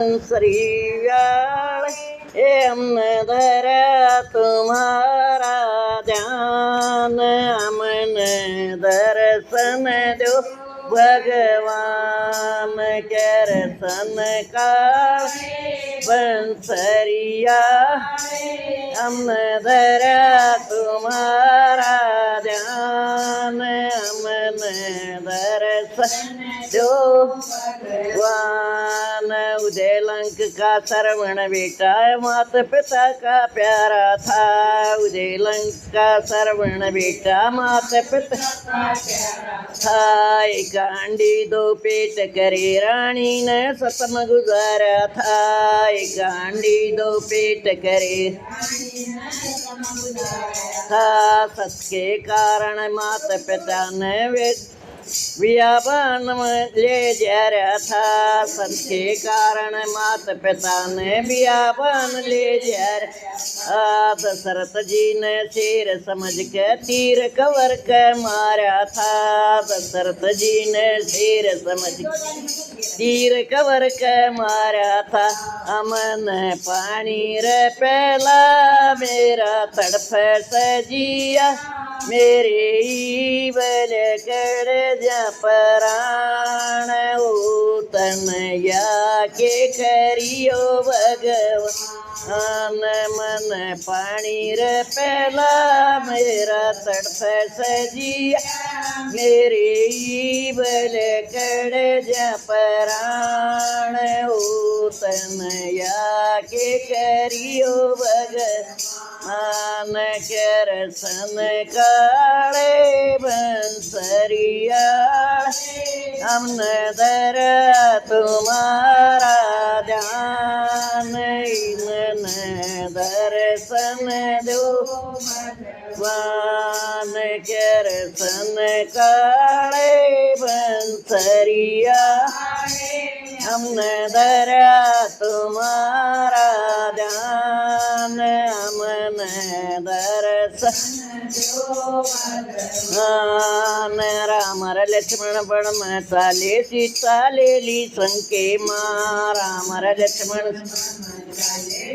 श्रीव्याल हमने धरा तुम्हारा ध्यान, हमने दर्शन दो भगवान के रसन का बंसरिया। हमने धरा तुम्हारा ध्यान, हमने दर्शन दो भगवान। उदय लंक का श्रवण बेटा माता पिता का प्यारा था, उदय लंक का श्रवण बेटा माता पिता था। एक हांडी दो पेट करे रानी ने सतम गुजारा था, एक हांडी दो पेट करे था। सत के कारण माता पिता ने बियाबान ले जा रहा था, सत के कारण माता पिता ने बियाबान ले जा रहा। दशरथ जी ने शेर समझ के तीर कवर के मारा था, दशरथ जी ने शेर समझ तीर कवर के मारा था। अमन पानी रे पहला मेरा तड़फ सजिया, मेरे बल कर जपराण तन या के करियो भगवान। मन पानी रे पहला मेरा तड़फ सजिया, मेरे बल कर जपराण तन या के करियो भगवान के रसन काले बंसरिया। हमने धरा तुम्हारा ध्यान, इन्होंने दर्शन दो भगवान के रसन काले बंसरिया। हमने धरा तुम्हारा ध्यान, हमने दर्शन राम लक्ष्मण बण में चाले सीता ले ली संके माँ, राम लक्ष्मण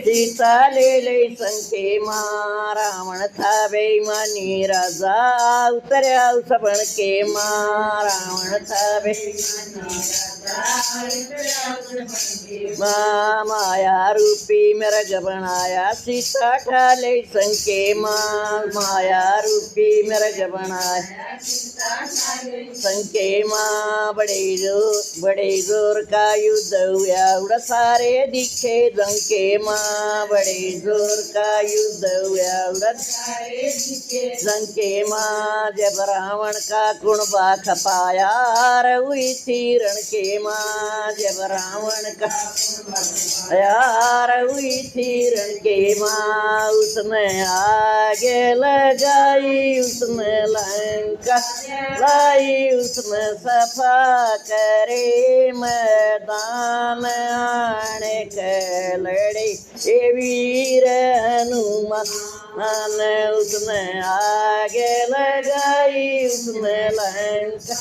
सीता ले ली संके माँ। रावण था बेईमानी राजा उतरया सबण के माँ, रावण था माया रूपी मृग बनाया सीता ठाले संके माँ, माया रूपी मृग बनाया संके माँ। बड़े जोर का युद्ध हुआ उड़ा सारे दिखे जंके माँ, बड़े जोर का युद्ध हुआ उड़ा जंके माँ। जब रावण का कुणबा खपाया हुई थी रण के माँ, जब रावण का यार हुई थी रण के माँ। उसने आगे लगाई उसने लंका लाई, उसने सफा करे मैदान आने के लड़े ये वीर हनुमान। उसने आगे लगाई उसने लंका,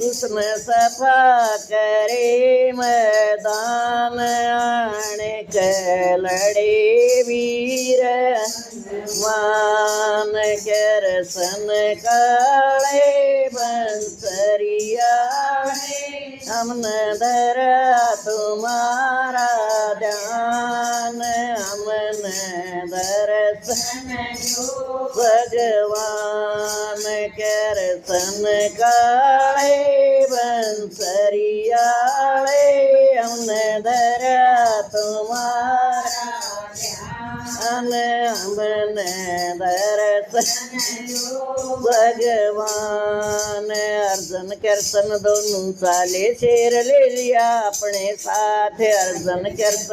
उसने सफा करे मैदान आने के लड़े वीर मान के रसन काले बंसरिया। हमने धरा तुम्हारा ध्यान, हमने दर्शन भगवान के रसन काले बंसरिया। हमने धरा तुम्हारा हमने दर्शन भगवान। अर्जुन कृष्ण दोनों चाले शेर ले लिया अपने साथ, अर्जुन कृष्ण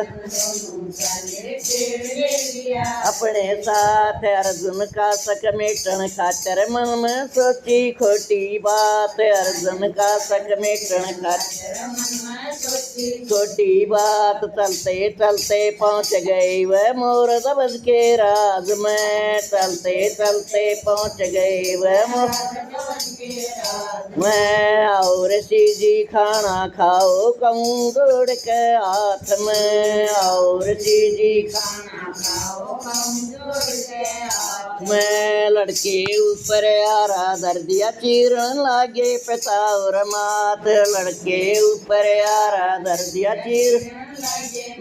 अपने साथ। अर्जुन का शक मेटन खातर मन में सोची खोटी बात, अर्जुन का शक मेटन खातर छोटी बात। चलते चलते पहुँच गए वह मोर दबज के राज में, चलते चलते पहुँच गए वह मोर मैं में और चीजी खाना खाओ कहूँ जोड़ के हाथ में और चीजी खाना खाओ कहूँ जोड़ के हाथ में लड़के ऊपर आरा धर दिया चीरन लागे पिता और मात लड़के ऊपर आरा धर दिया चीर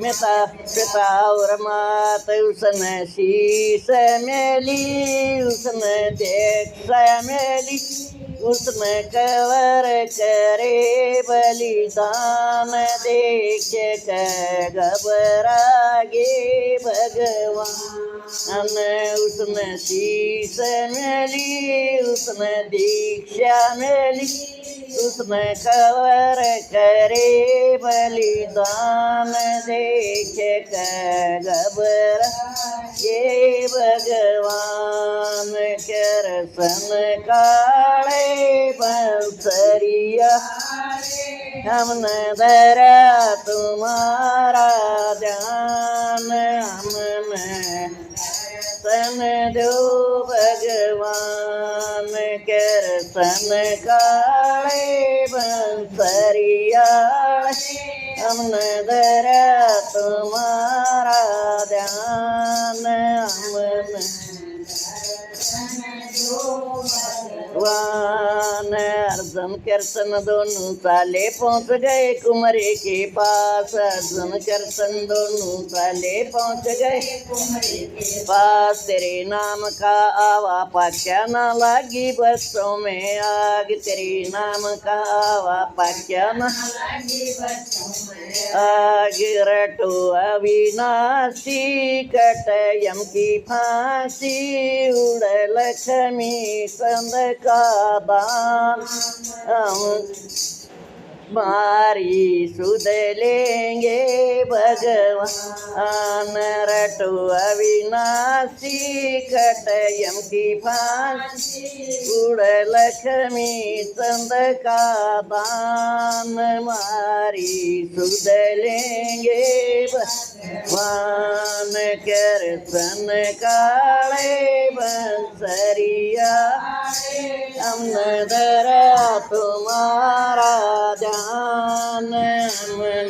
मेता पिता और मात उसने शीश मेली उसने देख मेली उसने कवर करे बलिदान देख के घबरा गे भगवान उसने शीश मेली उसने दीक्षा मेली उसने कवर करे बलिदान देख के घबरा ये भगवान करसन काले बंसरिया हमने धरा तुम्हारा ध्यान हमने सन दो भगवान करसन काले बंसरिया हमने धरा तुम्हारा ध्यान हमने भगवान अर्जुन कीर्तन दोनों साले पहुँच गए कुमरे के पास अर्जुन कीर्तन दोनों साले पहुँच गए कुमरे के पास तेरे नाम का आवा पाक्या न लागी बच्चों में आग तेरे नाम का आवा पाक्या न लागी बच्चों में आग रटो अविनाशी कट यम की फांसी उड़ लक्ष्मी संद का दान हम मारी सुध लेंगे भगवान रटो अविनाशी कटयम की फांसी उड़ लक्ष्मी चंद का दान मारी सुध लेंगे भगवान करसन काले बंसरिया हम धरा तुम्हारा ध्यान हम